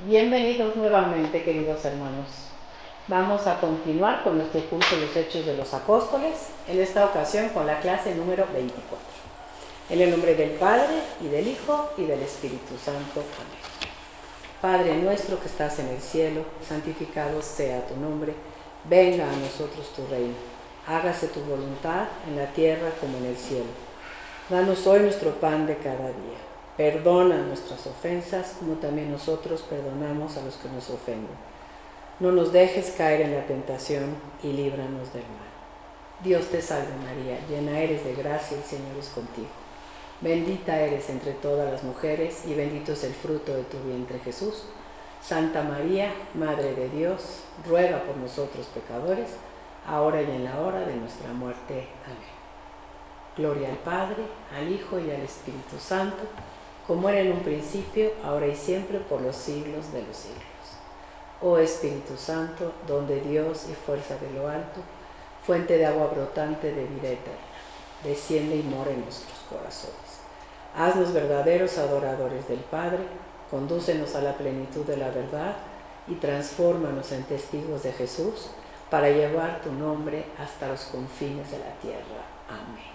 Bienvenidos nuevamente, queridos hermanos. Vamos a continuar con nuestro curso Los Hechos de los Apóstoles, en esta ocasión con la clase número 24. En el nombre del Padre, y del Hijo, y del Espíritu Santo. Amén. Padre nuestro que estás en el cielo, santificado sea tu nombre. Venga a nosotros tu reino. Hágase tu voluntad en la tierra como en el cielo. Danos hoy nuestro pan de cada día. Perdona nuestras ofensas, como también nosotros perdonamos a los que nos ofenden. No nos dejes caer en la tentación y líbranos del mal. Dios te salve María, llena eres de gracia, el Señor es contigo. Bendita eres entre todas las mujeres y bendito es el fruto de tu vientre Jesús. Santa María, Madre de Dios, ruega por nosotros pecadores, ahora y en la hora de nuestra muerte. Amén. Gloria al Padre, al Hijo y al Espíritu Santo, como era en un principio, ahora y siempre, por los siglos de los siglos. Oh Espíritu Santo, don de Dios y fuerza de lo alto, fuente de agua brotante de vida eterna, desciende y mora en nuestros corazones. Haznos verdaderos adoradores del Padre, condúcenos a la plenitud de la verdad y transfórmanos en testigos de Jesús para llevar tu nombre hasta los confines de la tierra. Amén.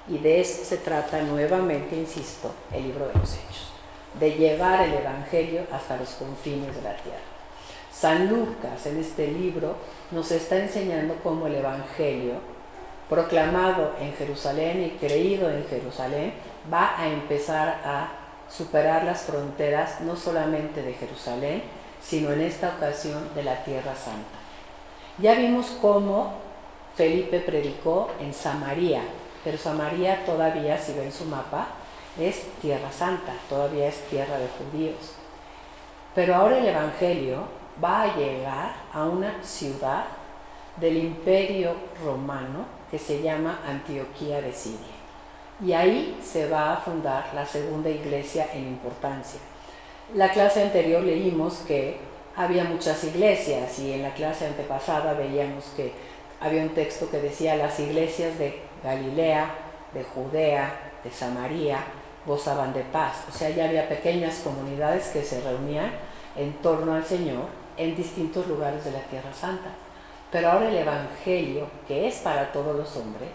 Y de eso se trata nuevamente, insisto, el libro de los Hechos, de llevar el Evangelio hasta los confines de la tierra. San Lucas en este libro nos está enseñando cómo el Evangelio, proclamado en Jerusalén y creído en Jerusalén, va a empezar a superar las fronteras no solamente de Jerusalén, sino en esta ocasión de la Tierra Santa. Ya vimos cómo Felipe predicó en Samaria, pero Samaria todavía, si ven su mapa, es Tierra Santa, todavía es tierra de judíos. Pero ahora el Evangelio va a llegar a una ciudad del Imperio Romano que se llama Antioquía de Siria. Y ahí se va a fundar la segunda iglesia en importancia. La clase anterior leímos que había muchas iglesias y en la clase antepasada veíamos que había un texto que decía las iglesias de Galilea, de Judea, de Samaria, gozaban de paz. O sea, ya había pequeñas comunidades que se reunían en torno al Señor en distintos lugares de la Tierra Santa. Pero ahora el Evangelio, que es para todos los hombres,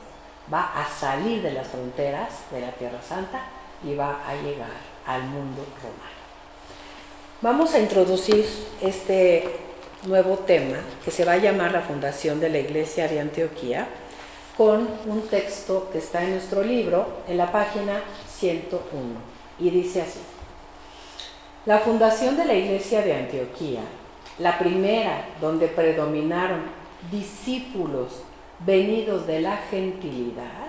va a salir de las fronteras de la Tierra Santa y va a llegar al mundo romano. Vamos a introducir este nuevo tema que se va a llamar la fundación de la Iglesia de Antioquía, con un texto que está en nuestro libro, en la página 101, y dice así: la fundación de la Iglesia de Antioquía, la primera donde predominaron discípulos venidos de la gentilidad.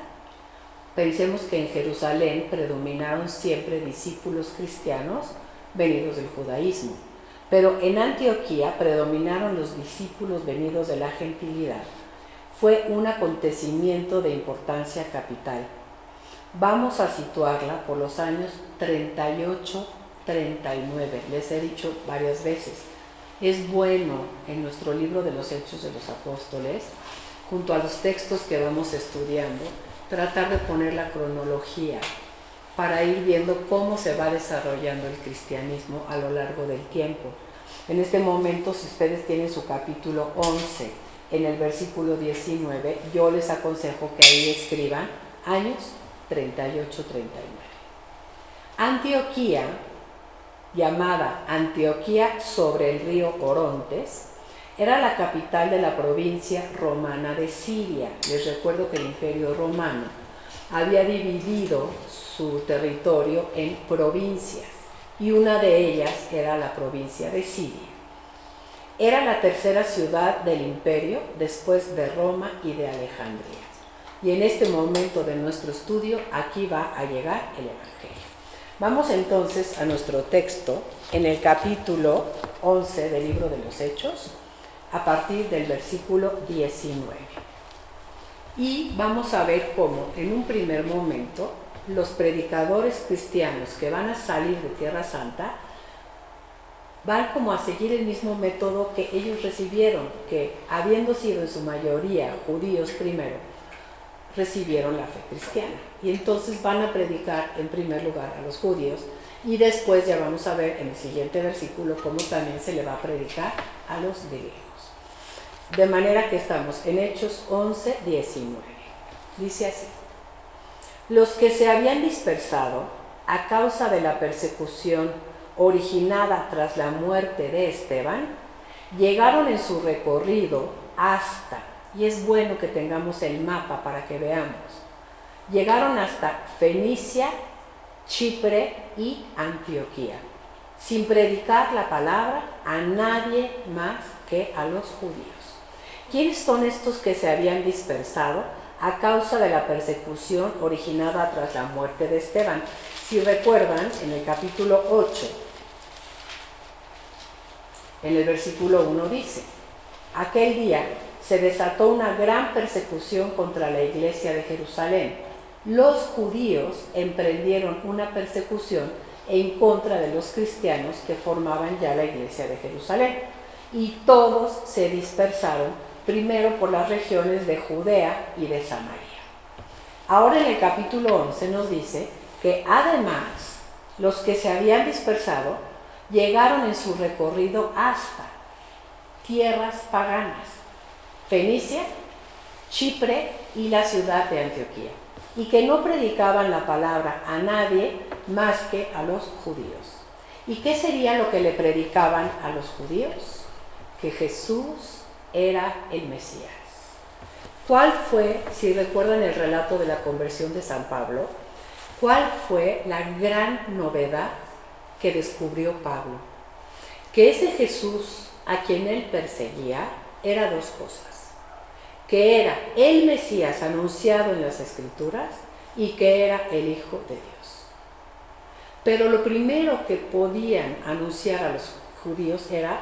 Pensemos que en Jerusalén predominaron siempre discípulos cristianos venidos del judaísmo, pero en Antioquía predominaron los discípulos venidos de la gentilidad. Fue un acontecimiento de importancia capital. Vamos a situarla por los años 38-39. Les he dicho varias veces, es bueno en nuestro libro de los Hechos de los Apóstoles, junto a los textos que vamos estudiando, tratar de poner la cronología para ir viendo cómo se va desarrollando el cristianismo a lo largo del tiempo. En este momento, si ustedes tienen su capítulo 11, en el versículo 19, yo les aconsejo que ahí escriban años 38-39. Antioquía, llamada Antioquía sobre el río Orontes, era la capital de la provincia romana de Siria. Les recuerdo que el Imperio Romano había dividido su territorio en provincias y una de ellas era la provincia de Siria. Era la tercera ciudad del imperio después de Roma y de Alejandría. Y en este momento de nuestro estudio, aquí va a llegar el Evangelio. Vamos entonces a nuestro texto en el capítulo 11 del libro de los Hechos, a partir del versículo 19. Y vamos a ver cómo en un primer momento los predicadores cristianos que van a salir de Tierra Santa van como a seguir el mismo método que ellos recibieron, que habiendo sido en su mayoría judíos primero, recibieron la fe cristiana. Y entonces van a predicar en primer lugar a los judíos y después ya vamos a ver en el siguiente versículo cómo también se le va a predicar a los griegos. De manera que estamos en Hechos 11, 19. Dice así: los que se habían dispersado a causa de la persecución originada tras la muerte de Esteban, llegaron en su recorrido hasta, y es bueno que tengamos el mapa para que veamos, llegaron hasta Fenicia, Chipre y Antioquía, sin predicar la palabra a nadie más que a los judíos. ¿Quiénes son estos que se habían dispersado a causa de la persecución originada tras la muerte de Esteban? Si recuerdan, en el capítulo 8, en el versículo 1 dice: aquel día se desató una gran persecución contra la iglesia de Jerusalén. Los judíos emprendieron una persecución en contra de los cristianos que formaban ya la iglesia de Jerusalén, y todos se dispersaron primero por las regiones de Judea y de Samaria. Ahora en el capítulo 11 nos dice que además los que se habían dispersado llegaron en su recorrido hasta tierras paganas, Fenicia, Chipre y la ciudad de Antioquía, y que no predicaban la palabra a nadie más que a los judíos. ¿Y qué sería lo que le predicaban a los judíos? Que Jesús era el Mesías. ¿Cuál fue, si recuerdan el relato de la conversión de San Pablo, cuál fue la gran novedad que descubrió Pablo? Que ese Jesús a quien él perseguía era dos cosas: que era el Mesías anunciado en las Escrituras y que era el Hijo de Dios. Pero lo primero que podían anunciar a los judíos era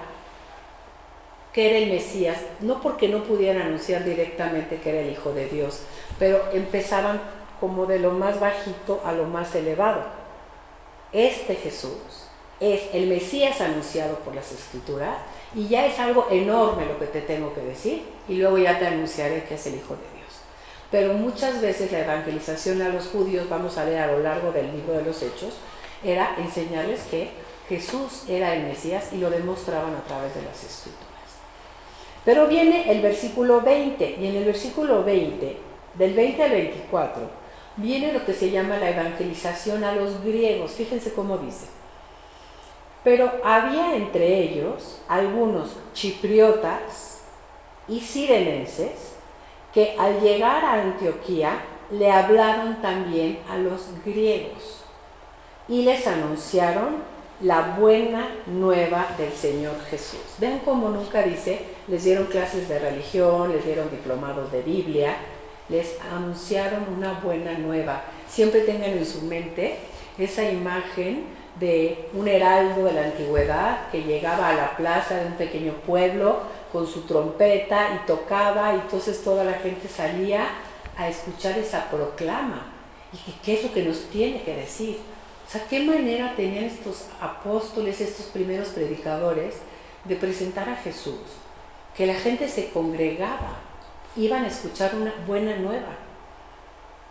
que era el Mesías, no porque no pudieran anunciar directamente que era el Hijo de Dios, pero empezaban como de lo más bajito a lo más elevado. Este Jesús es el Mesías anunciado por las Escrituras y ya es algo enorme lo que te tengo que decir, y luego ya te anunciaré que es el Hijo de Dios. Pero muchas veces la evangelización a los judíos, vamos a leer a lo largo del libro de los Hechos, era enseñarles que Jesús era el Mesías y lo demostraban a través de las Escrituras. Pero viene el versículo 20, y en el versículo 20, del 20 al 24, viene lo que se llama la evangelización a los griegos. Fíjense cómo dice: pero había entre ellos algunos chipriotas y cirenenses que al llegar a Antioquía le hablaron también a los griegos y les anunciaron la buena nueva del Señor Jesús. Vean cómo nunca dice, les dieron clases de religión, les dieron diplomados de Biblia, les anunciaron una buena nueva. Siempre tengan en su mente esa imagen de un heraldo de la antigüedad que llegaba a la plaza de un pequeño pueblo con su trompeta y tocaba, y entonces toda la gente salía a escuchar esa proclama. ¿Y qué es lo que nos tiene que decir? O sea, ¿qué manera tenían estos apóstoles, estos primeros predicadores, de presentar a Jesús? Que la gente se congregaba, iban a escuchar una buena nueva.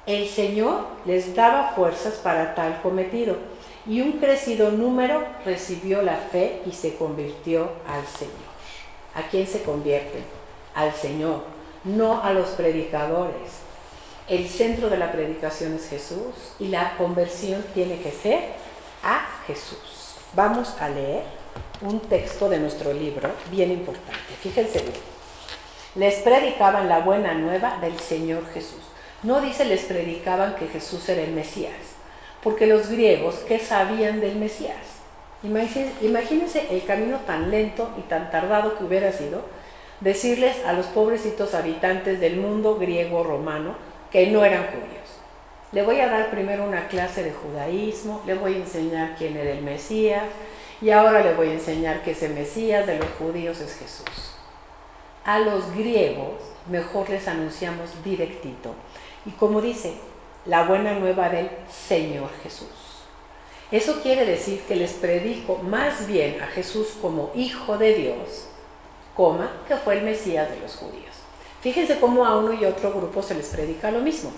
El Señor les daba fuerzas para tal cometido, y un crecido número recibió la fe y se convirtió al Señor. ¿A quién se convierten? Al Señor, no a los predicadores. El centro de la predicación es Jesús y la conversión tiene que ser a Jesús. Vamos a leer un texto de nuestro libro bien importante. Fíjense bien. Les predicaban la buena nueva del Señor Jesús. No dice les predicaban que Jesús era el Mesías, porque los griegos, ¿qué sabían del Mesías? Imagínense el camino tan lento y tan tardado que hubiera sido decirles a los pobrecitos habitantes del mundo griego romano que no eran judíos: le voy a dar primero una clase de judaísmo, le voy a enseñar quién era el Mesías, y ahora le voy a enseñar que ese Mesías de los judíos es Jesús. A los griegos mejor les anunciamos directito, y como dice, la buena nueva del Señor Jesús. Eso quiere decir que les predico más bien a Jesús como Hijo de Dios, que fue el Mesías de los judíos. Fíjense cómo a uno y otro grupo se les predica lo mismo.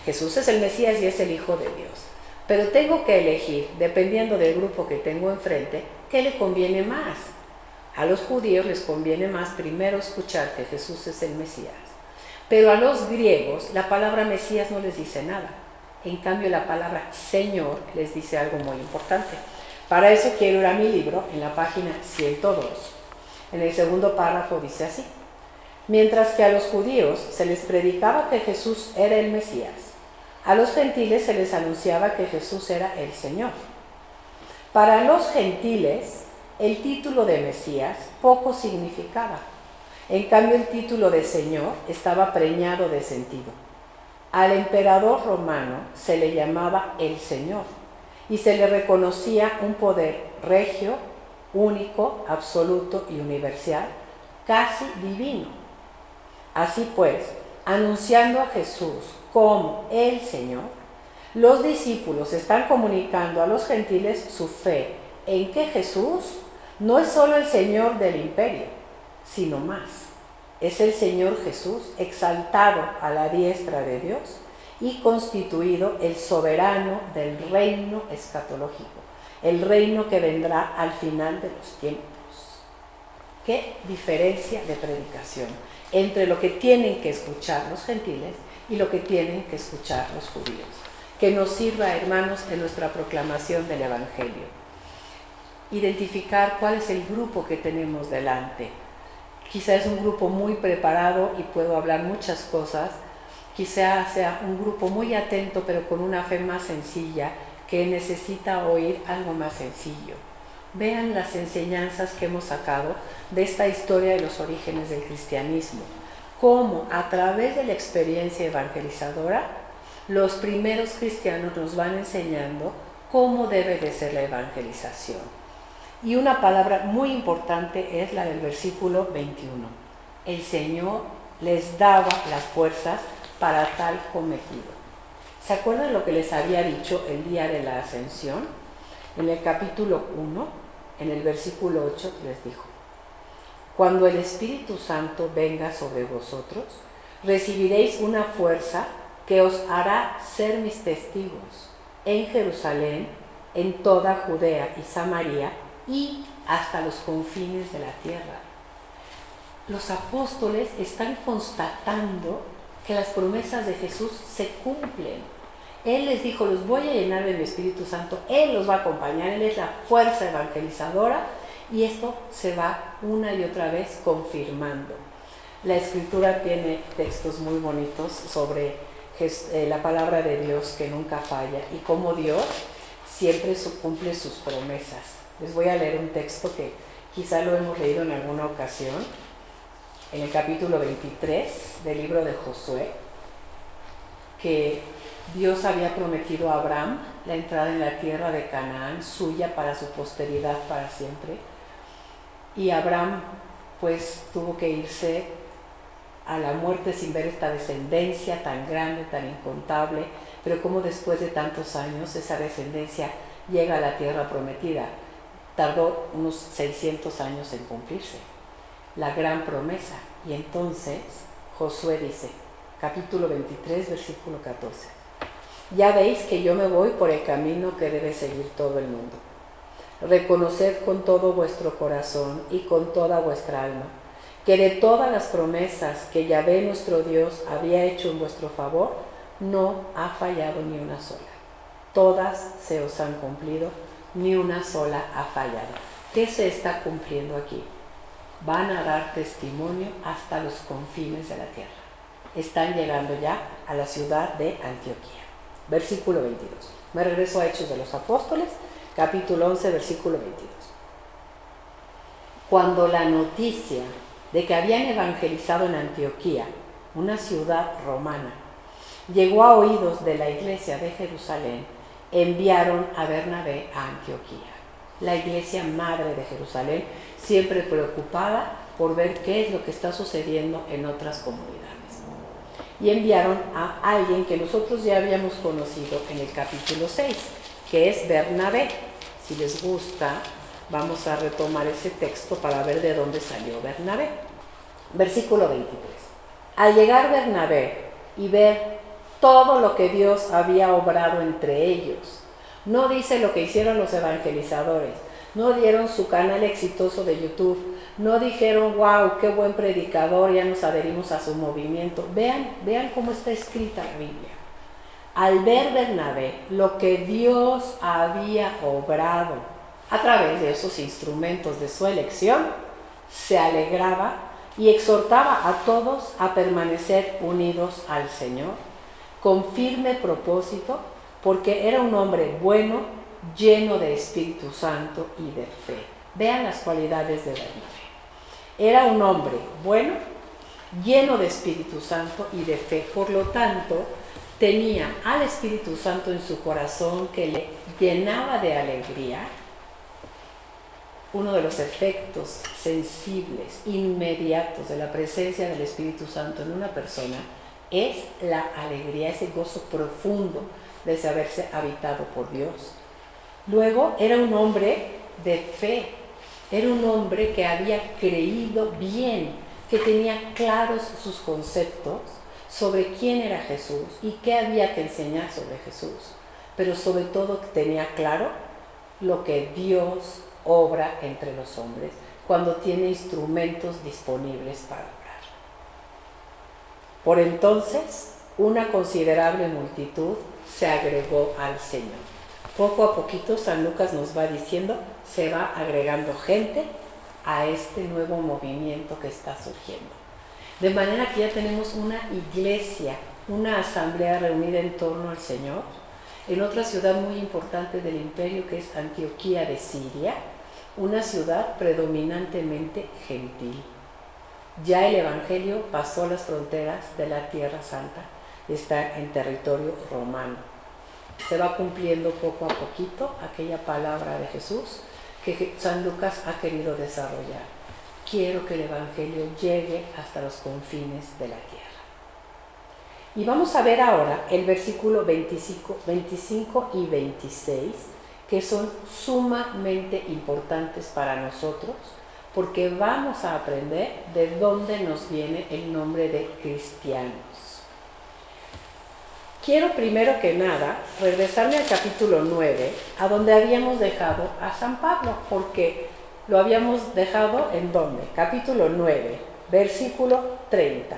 Jesús es el Mesías y es el Hijo de Dios. Pero tengo que elegir, dependiendo del grupo que tengo enfrente, qué le conviene más. A los judíos les conviene más primero escuchar que Jesús es el Mesías. Pero a los griegos la palabra Mesías no les dice nada. En cambio la palabra Señor les dice algo muy importante. Para eso quiero ir a mi libro en la página 102. En el segundo párrafo dice así: mientras que a los judíos se les predicaba que Jesús era el Mesías, a los gentiles se les anunciaba que Jesús era el Señor. Para los gentiles, el título de Mesías poco significaba. En cambio, el título de Señor estaba preñado de sentido. Al emperador romano se le llamaba el Señor y se le reconocía un poder regio, único, absoluto y universal, casi divino. Así pues, anunciando a Jesús como el Señor, los discípulos están comunicando a los gentiles su fe en que Jesús no es solo el Señor del imperio, sino más. Es el Señor Jesús exaltado a la diestra de Dios y constituido el soberano del reino escatológico, el reino que vendrá al final de los tiempos. ¿Qué diferencia de predicación entre lo que tienen que escuchar los gentiles y lo que tienen que escuchar los judíos? Que nos sirva, hermanos, en nuestra proclamación del Evangelio. Identificar cuál es el grupo que tenemos delante. Quizá es un grupo muy preparado y puedo hablar muchas cosas. Quizá sea un grupo muy atento pero con una fe más sencilla que necesita oír algo más sencillo. Vean las enseñanzas que hemos sacado de esta historia de los orígenes del cristianismo. Cómo a través de la experiencia evangelizadora los primeros cristianos nos van enseñando cómo debe de ser la evangelización. Y una palabra muy importante es la del versículo 21. El Señor les daba las fuerzas para tal cometido. ¿Se acuerdan lo que les había dicho el día de la ascensión? En el capítulo 1, en el versículo 8 les dijo: cuando el Espíritu Santo venga sobre vosotros, recibiréis una fuerza que os hará ser mis testigos en Jerusalén, en toda Judea y Samaria y hasta los confines de la tierra. Los apóstoles están constatando que las promesas de Jesús se cumplen. Él les dijo: los voy a llenar de mi Espíritu Santo, Él los va a acompañar, Él es la fuerza evangelizadora, y esto se va una y otra vez confirmando. La Escritura tiene textos muy bonitos sobre la palabra de Dios que nunca falla y cómo Dios siempre cumple sus promesas. Les voy a leer un texto que quizá lo hemos leído en alguna ocasión, en el capítulo 23 del libro de Josué, que Dios había prometido a Abraham la entrada en la tierra de Canaán, suya para su posteridad para siempre. Y Abraham pues tuvo que irse a la muerte sin ver esta descendencia tan grande, tan incontable, pero como después de tantos años esa descendencia llega a la tierra prometida. Tardó unos 600 años en cumplirse la gran promesa. Y entonces Josué dice, capítulo 23, versículo 14: ya veis que yo me voy por el camino que debe seguir todo el mundo. Reconoced con todo vuestro corazón y con toda vuestra alma que de todas las promesas que Yahvé nuestro Dios había hecho en vuestro favor, no ha fallado ni una sola. Todas se os han cumplido, ni una sola ha fallado. ¿Qué se está cumpliendo aquí? Van a dar testimonio hasta los confines de la tierra. Están llegando ya a la ciudad de Antioquía. Versículo 22. Me regreso a Hechos de los Apóstoles, capítulo 11, versículo 22. Cuando la noticia de que habían evangelizado en Antioquía, una ciudad romana, llegó a oídos de la iglesia de Jerusalén, enviaron a Bernabé a Antioquía. La iglesia madre de Jerusalén, siempre preocupada por ver qué es lo que está sucediendo en otras comunidades. Y enviaron a alguien que nosotros ya habíamos conocido en el capítulo 6, que es Bernabé. Si les gusta, vamos a retomar ese texto para ver de dónde salió Bernabé. Versículo 23. Al llegar Bernabé y ver todo lo que Dios había obrado entre ellos, no dice lo que hicieron los evangelizadores, no dieron su canal exitoso de YouTube, no dijeron, wow, qué buen predicador, ya nos adherimos a su movimiento. Vean cómo está escrita la Biblia. Al ver Bernabé lo que Dios había obrado a través de esos instrumentos de su elección, se alegraba y exhortaba a todos a permanecer unidos al Señor, con firme propósito, porque era un hombre bueno, lleno de Espíritu Santo y de fe. Vean las cualidades de Bernabé. Era un hombre bueno, lleno de Espíritu Santo y de fe. Por lo tanto, tenía al Espíritu Santo en su corazón, que le llenaba de alegría. Uno de los efectos sensibles, inmediatos de la presencia del Espíritu Santo en una persona es la alegría, ese gozo profundo de saberse habitado por Dios. Luego, era un hombre de fe, era un hombre que había creído bien, que tenía claros sus conceptos sobre quién era Jesús y qué había que enseñar sobre Jesús, pero sobre todo tenía claro lo que Dios obra entre los hombres cuando tiene instrumentos disponibles para obrar. Por entonces, una considerable multitud se agregó al Señor. Poco a poquito San Lucas nos va diciendo, se va agregando gente a este nuevo movimiento que está surgiendo. De manera que ya tenemos una iglesia, una asamblea reunida en torno al Señor, en otra ciudad muy importante del imperio, que es Antioquía de Siria, una ciudad predominantemente gentil. Ya el Evangelio pasó las fronteras de la Tierra Santa, está en territorio romano. Se va cumpliendo poco a poquito aquella palabra de Jesús que San Lucas ha querido desarrollar. Quiero que el Evangelio llegue hasta los confines de la tierra. Y vamos a ver ahora el versículo 25 y 26, que son sumamente importantes para nosotros, porque vamos a aprender de dónde nos viene el nombre de cristianos. Quiero primero que nada regresarme al capítulo 9, a donde habíamos dejado a San Pablo, porque lo habíamos dejado en ¿dónde? Capítulo 9, versículo 30.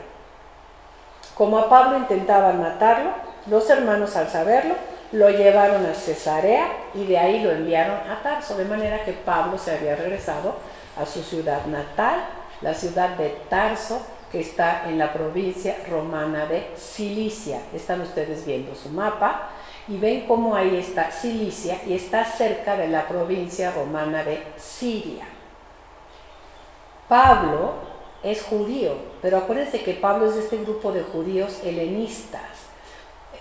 Como a Pablo intentaban matarlo, los hermanos, al saberlo, lo llevaron a Cesarea y de ahí lo enviaron a Tarso, de manera que Pablo se había regresado a su ciudad natal, la ciudad de Tarso, que está en la provincia romana de Cilicia. Están ustedes viendo su mapa y ven cómo ahí está Cilicia y está cerca de la provincia romana de Siria. Pablo es judío, pero acuérdense que Pablo es de este grupo de judíos helenistas,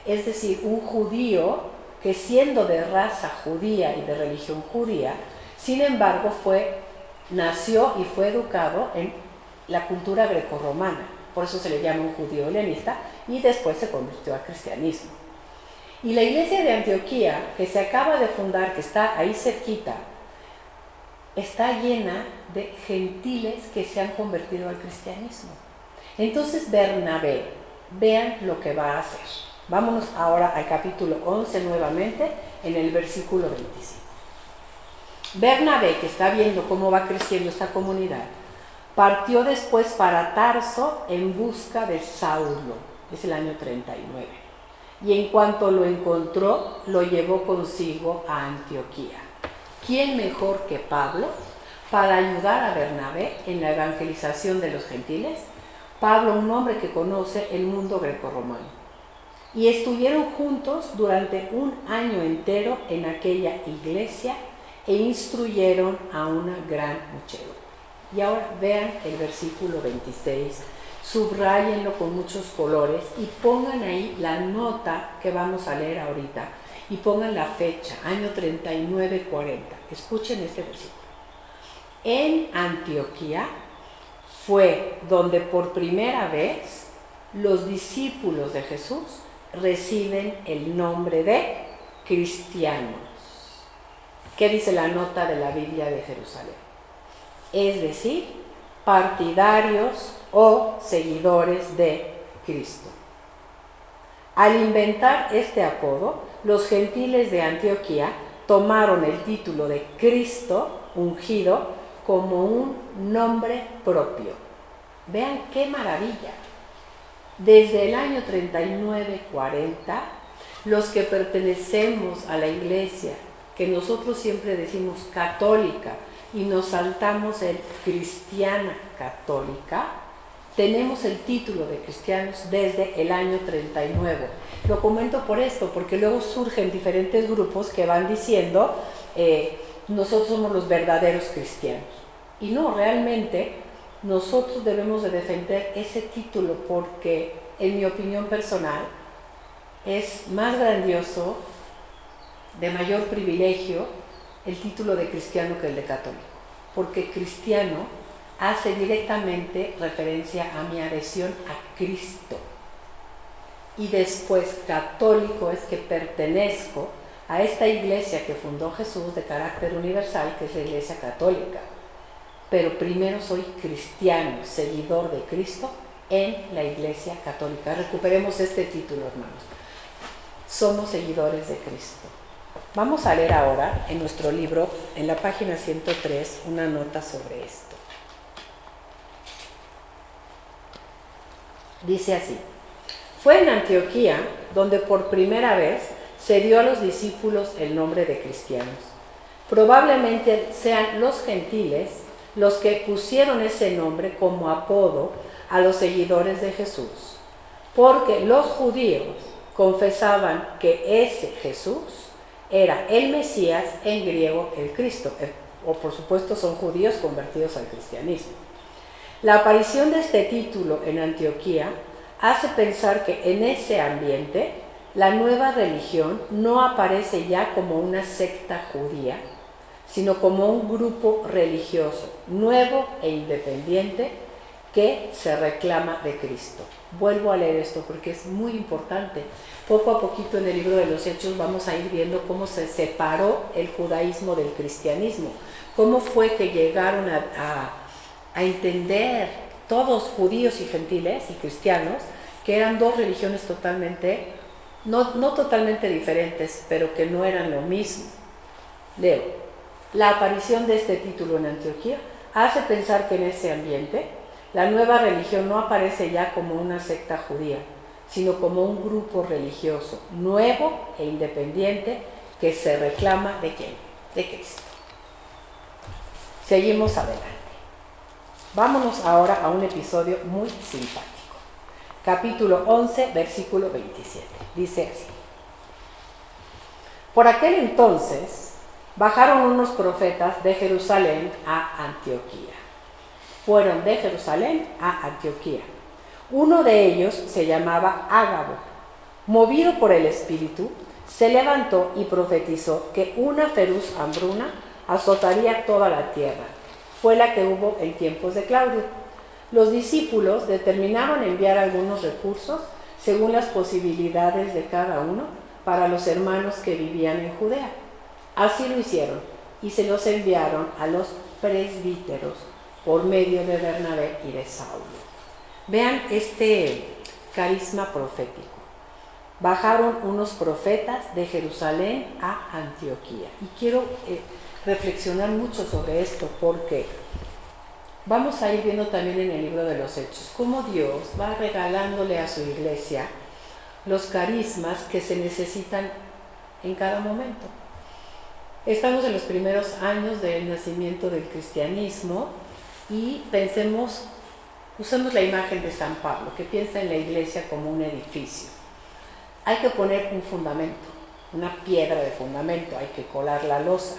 es decir, un judío que, siendo de raza judía y de religión judía, sin embargo nació y fue educado en la cultura grecorromana, por eso se le llama un judío helenista, y después se convirtió al cristianismo. Y la iglesia de Antioquía, que se acaba de fundar, que está ahí cerquita, está llena de gentiles que se han convertido al cristianismo. Entonces Bernabé, vean lo que va a hacer. Vámonos ahora al capítulo 11 nuevamente, en el versículo 25. Bernabé, que está viendo cómo va creciendo esta comunidad, partió después para Tarso en busca de Saulo, es el año 39, y en cuanto lo encontró, lo llevó consigo a Antioquía. ¿Quién mejor que Pablo para ayudar a Bernabé en la evangelización de los gentiles? Pablo, un hombre que conoce el mundo grecorromano. Y estuvieron juntos durante un año entero en aquella iglesia e instruyeron a una gran muchedumbre. Y ahora vean el versículo 26, subráyenlo con muchos colores y pongan ahí la nota que vamos a leer ahorita y pongan la fecha, año 39-40. Escuchen este versículo. En Antioquía fue donde por primera vez los discípulos de Jesús reciben el nombre de cristianos. ¿Qué dice la nota de la Biblia de Jerusalén? Es decir, partidarios o seguidores de Cristo. Al inventar este apodo, los gentiles de Antioquía tomaron el título de Cristo ungido como un nombre propio. Vean qué maravilla. Desde el año 39-40, los que pertenecemos a la iglesia, que nosotros siempre decimos católica y nos saltamos el cristiana católica, tenemos el título de cristianos desde el año 39. Lo comento por esto, porque luego surgen diferentes grupos que van diciendo nosotros somos los verdaderos cristianos. Y no, realmente nosotros debemos de defender ese título porque, en mi opinión personal, es más grandioso, de mayor privilegio, el título de cristiano que el de católico. Porque cristiano hace directamente referencia a mi adhesión a Cristo. Y después católico es que pertenezco a esta iglesia que fundó Jesús de carácter universal, que es la Iglesia Católica. Pero primero soy cristiano, seguidor de Cristo en la Iglesia Católica. Recuperemos este título, hermanos. Somos seguidores de Cristo. Vamos a leer ahora en nuestro libro, en la página 103, una nota sobre esto. Dice así: fue en Antioquía donde por primera vez se dio a los discípulos el nombre de cristianos. Probablemente sean los gentiles los que pusieron ese nombre como apodo a los seguidores de Jesús, porque los judíos confesaban que ese Jesús era el Mesías, en griego el Cristo, o por supuesto son judíos convertidos al cristianismo. La aparición de este título en Antioquía hace pensar que en ese ambiente la nueva religión no aparece ya como una secta judía, sino como un grupo religioso nuevo e independiente que se reclama de Cristo. Vuelvo a leer esto porque es muy importante. Poco a poquito en el libro de los Hechos vamos a ir viendo cómo se separó el judaísmo del cristianismo, cómo fue que llegaron a entender todos, judíos y gentiles y cristianos, que eran dos religiones totalmente, no totalmente diferentes, pero que no eran lo mismo. Leo: la aparición de este título en Antioquía hace pensar que en ese ambiente la nueva religión no aparece ya como una secta judía, sino como un grupo religioso nuevo e independiente que se reclama ¿de quién? De Cristo. Seguimos adelante. Vámonos ahora a un episodio muy simpático. Capítulo 11, versículo 27. Dice así: por aquel entonces bajaron unos profetas de Jerusalén a Antioquía. Fueron de Jerusalén a Antioquía. Uno de ellos se llamaba Ágabo. Movido por el Espíritu, se levantó y profetizó que una feroz hambruna azotaría toda la tierra. Fue la que hubo en tiempos de Claudio. Los discípulos determinaron enviar algunos recursos según las posibilidades de cada uno para los hermanos que vivían en Judea. Así lo hicieron y se los enviaron a los presbíteros por medio de Bernabé y de Saulo. Vean este carisma profético. Bajaron unos profetas de Jerusalén a Antioquía. Y quiero reflexionar mucho sobre esto porque vamos a ir viendo también en el libro de los Hechos cómo Dios va regalándole a su iglesia los carismas que se necesitan en cada momento. Estamos en los primeros años del nacimiento del cristianismo y usemos la imagen de San Pablo, que piensa en la iglesia como un edificio. Hay que poner un fundamento, una piedra de fundamento, hay que colar la losa.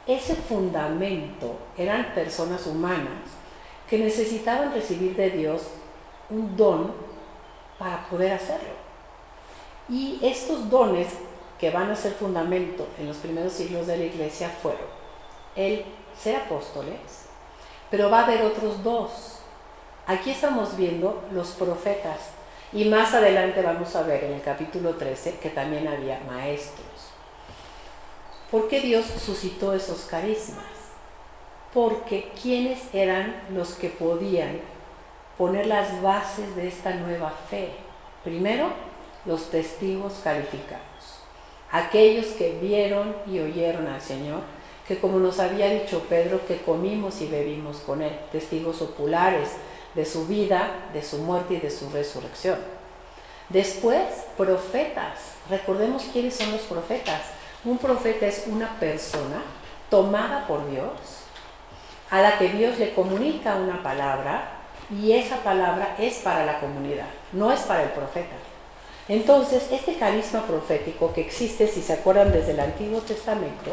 Ese fundamento eran personas humanas que necesitaban recibir de Dios un don para poder hacerlo. Y estos dones que van a ser fundamento en los primeros siglos de la iglesia fueron el ser apóstoles, pero va a haber otros dos. Aquí estamos viendo los profetas y más adelante vamos a ver en el capítulo 13 que también había maestros. ¿Por qué Dios suscitó esos carismas? porque ¿quiénes eran los que podían poner las bases de esta nueva fe? Primero, los testigos calificados, aquellos que vieron y oyeron al Señor, que como nos había dicho Pedro, que comimos y bebimos con Él, testigos oculares de su vida, de su muerte y de su resurrección. Después, profetas. Recordemos quiénes son los profetas. Un profeta es una persona tomada por Dios, a la que Dios le comunica una palabra, y esa palabra es para la comunidad, no es para el profeta. Entonces, este carisma profético que existe, si se acuerdan, desde el Antiguo Testamento,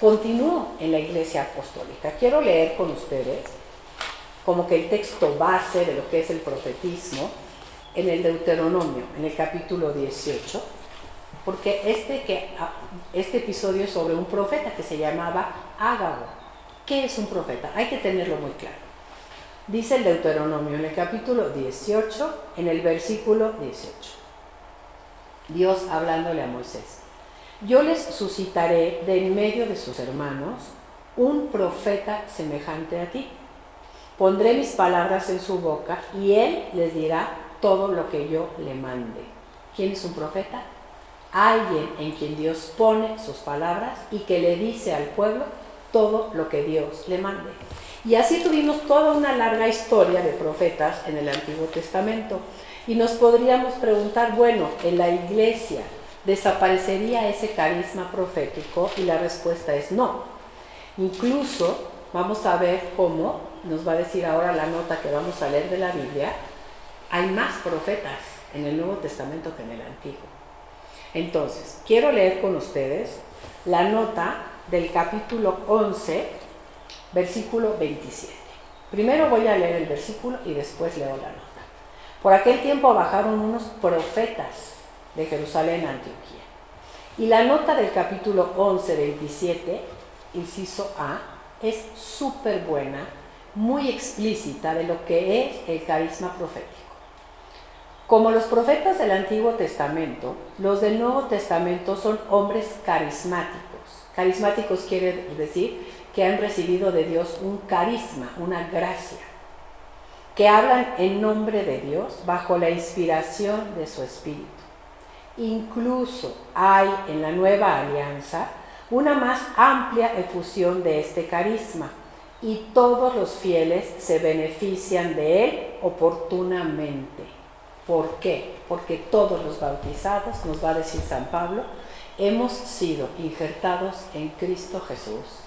continuó en la Iglesia Apostólica. Quiero leer con ustedes como que el texto base de lo que es el profetismo en el Deuteronomio, en el capítulo 18, porque este episodio es sobre un profeta que se llamaba Ágabo. ¿Qué es un profeta? Hay que tenerlo muy claro. Dice el Deuteronomio en el capítulo 18, en el versículo 18. Dios hablándole a Moisés: yo les suscitaré de en medio de sus hermanos un profeta semejante a ti. Pondré mis palabras en su boca y él les dirá todo lo que yo le mande. ¿Quién es un profeta? Alguien en quien Dios pone sus palabras y que le dice al pueblo todo lo que Dios le mande. Y así tuvimos toda una larga historia de profetas en el Antiguo Testamento. Y nos podríamos preguntar, bueno, en la iglesia, ¿desaparecería ese carisma profético? Y la respuesta es no. Incluso vamos a ver cómo nos va a decir ahora la nota que vamos a leer de la Biblia. Hay más profetas en el Nuevo Testamento que en el Antiguo. Entonces, quiero leer con ustedes la nota del capítulo 11, versículo 27. Primero voy a leer el versículo y después leo la nota. Por aquel tiempo bajaron unos profetas de Jerusalén a Antioquía. Y la nota del capítulo 11, 27, inciso A, es súper buena, muy explícita de lo que es el carisma profético. Como los profetas del Antiguo Testamento, los del Nuevo Testamento son hombres carismáticos. Carismáticos quiere decir que han recibido de Dios un carisma, una gracia, que hablan en nombre de Dios bajo la inspiración de su Espíritu. Incluso hay en la Nueva Alianza una más amplia efusión de este carisma y todos los fieles se benefician de él oportunamente. ¿Por qué? Porque todos los bautizados, nos va a decir San Pablo, hemos sido injertados en Cristo Jesús,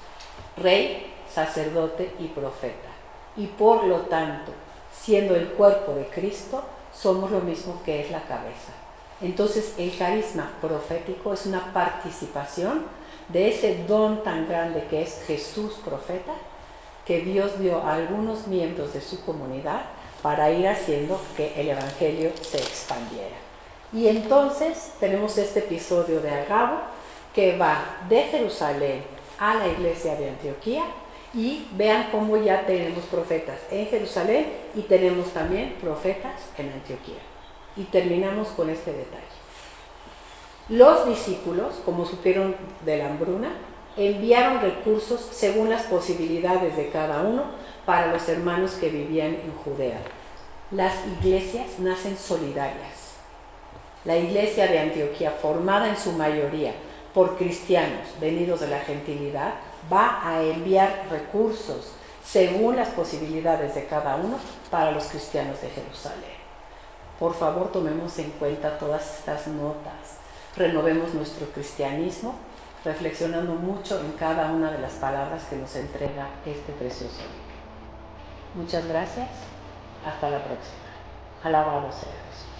Rey, sacerdote y profeta. Y por lo tanto, siendo el cuerpo de Cristo, somos lo mismo que es la cabeza. Entonces, el carisma profético es una participación de ese don tan grande que es Jesús profeta, que Dios dio a algunos miembros de su comunidad para ir haciendo que el Evangelio se expandiera. Y entonces tenemos este episodio de Ágabo que va de Jerusalén a la iglesia de Antioquía, y vean cómo ya tenemos profetas en Jerusalén y tenemos también profetas en Antioquía. Y terminamos con este detalle. Los discípulos, como supieron de la hambruna, enviaron recursos según las posibilidades de cada uno para los hermanos que vivían en Judea. Las iglesias nacen solidarias. La iglesia de Antioquía, formada en su mayoría por cristianos venidos de la gentilidad, va a enviar recursos según las posibilidades de cada uno para los cristianos de Jerusalén. Por favor, tomemos en cuenta todas estas notas. Renovemos nuestro cristianismo, reflexionando mucho en cada una de las palabras que nos entrega este precioso libro. Muchas gracias. Hasta la próxima. Alabado sea Jesús.